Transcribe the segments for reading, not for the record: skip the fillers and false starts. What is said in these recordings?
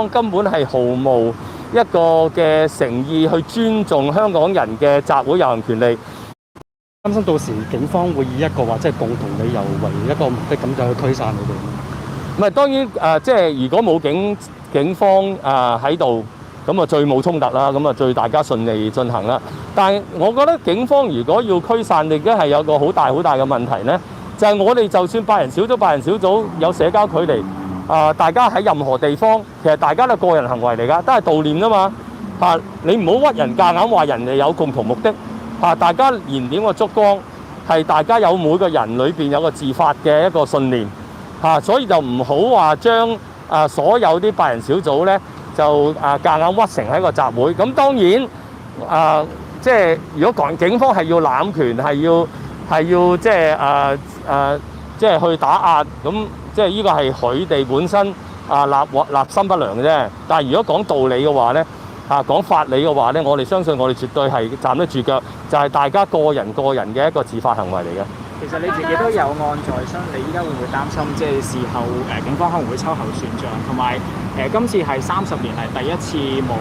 根本係毫無一個嘅誠意去尊重香港人嘅集會遊行權利。擔心到時警方會以一個話即係共同理由為一個目的咁就去驅散你哋。唔係當然即係如果冇警方喺度，咁啊最冇衝突啦，咁啊最大家順利進行啦。但係我覺得警方如果要驅散，亦都係有個好大嘅問題呢，就係我哋就算8人小組有社交距離，大家喺任何地方，其實大家都係個人行為嚟㗎，都係悼念㗎嘛。你唔好屈人夾硬話人哋有共同目的。大家燃點個燭光係大家有每個人裏邊有個自發嘅一個信念，所以就唔好話將所有啲8人小組咧就夾硬屈成喺個集會。咁當然即係如果警方係要濫權，係要即係去打壓，咁即係呢個係佢哋本身立心不良嘅啫。但係如果講道理嘅話咧，講法理嘅話咧，我哋相信我哋絕對係站得住腳，就係大家個人嘅一個自發行為嚟嘅。其實你自己都有案在身，你依家會唔會擔心即係事後警方可能會秋後算賬，同埋今次係30年嚟第一次冇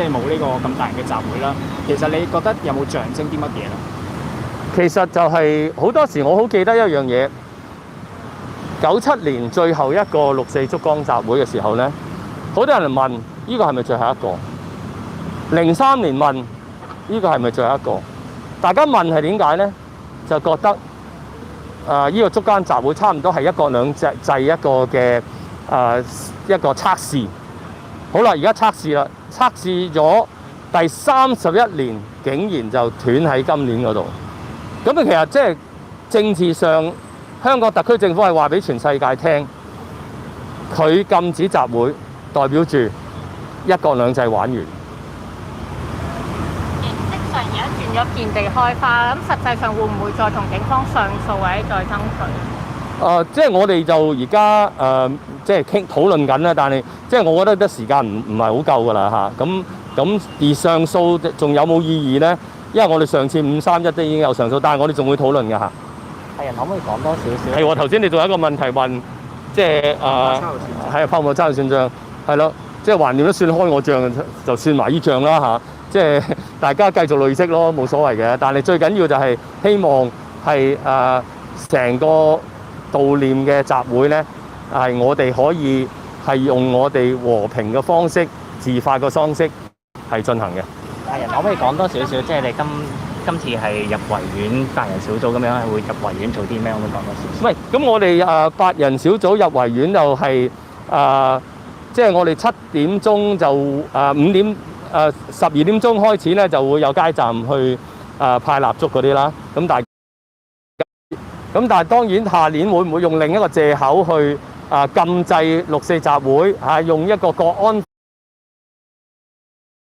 呢個咁大型嘅集會啦。其實你覺得有冇象徵啲乜嘢咧？其實就係好多時我好記得一樣嘢，97年最後一個6·4燭光集會嘅時候咧，好多人問呢個係咪最後一個？03年問呢個係咪最後一個？大家問係點解呢？就覺得呢個燭光集會差唔多係一國兩制一個嘅一個測試。好啦，而家測試啦，測試咗第31年，竟然就斷喺今年嗰度。咁其實即係政治上，香港特區政府係話俾全世界聽，佢禁止集會，代表住一國兩制玩完。而家轉咗遍地開花，咁實際上會唔會再同警方上訴或者再爭取？即係我哋就而家即係討論緊啦，但係即係我覺得時間唔係好夠㗎啦嚇。咁而上訴仲有冇意義咧？因為我哋上次531都已經有上訴，但係我哋仲會討論㗎嚇。係啊，可唔可以講多少少？係喎，頭先你仲有一個問題問，即係係拋冇秋後算賬，係咯，即係橫掂都算開我帳，就算埋依帳啦嚇。即係大家繼續累積咯，冇所謂嘅。但係最緊要就係希望係成個悼念嘅集會咧，係我哋可以係用我哋和平嘅方式、自發嘅方式係進行嘅。大人可唔可以講多少少？即係你今次係入維園8人小組咁樣，係會入維園做啲咩？可唔可以講多少少？喂，咁我哋8人小組入維園就係即係我哋7點鐘就5點。12點鐘開始咧，就會有街站去派蠟燭嗰啲啦。咁但係當然下年會唔會用另一個藉口去禁制6·4集會用一個國安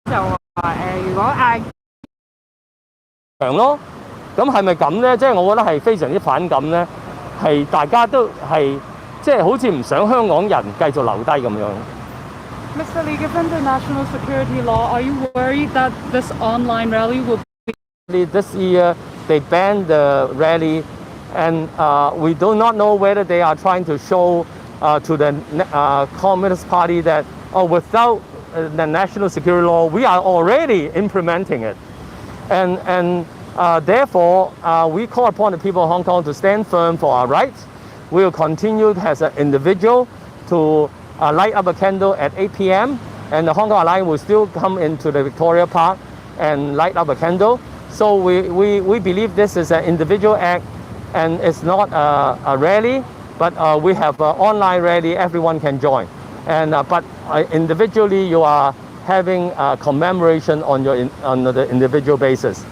就話如果強咯，咁係咪咁咧？即係我覺得係非常之反感咧，係大家都係即係好似唔想香港人繼續留低咁樣。Mr. Lee, given the national security law, are you worried that this online rally will be... This year, they banned the rally, and we do not know whether they are trying to show to the Communist Party that without the national security law, we are already implementing it. And therefore, we call upon the people of Hong Kong to stand firm for our rights. We will continue as an individual to light up a candle at 8 p.m. and the Hong Kong Alliance will still come into the Victoria Park and light up a candle. So we believe this is an individual act and it's not a rally, but we have an online rally everyone can join. And but individually you are having a commemoration on the individual basis.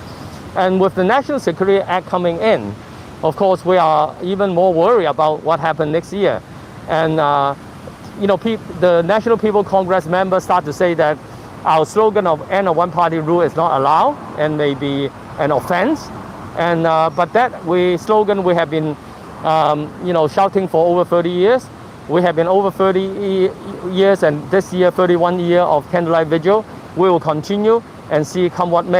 And with the National Security Act coming in, of course we are even more worried about what happens next year. And you know, the National People Congress members start to say that our slogan of end of one-party rule is not allowed and may be an offense. And but that slogan we have been, you know, shouting for over 30 years. We have been over 30 years, and this year 31 year of candlelight vigil. We will continue and see come what may.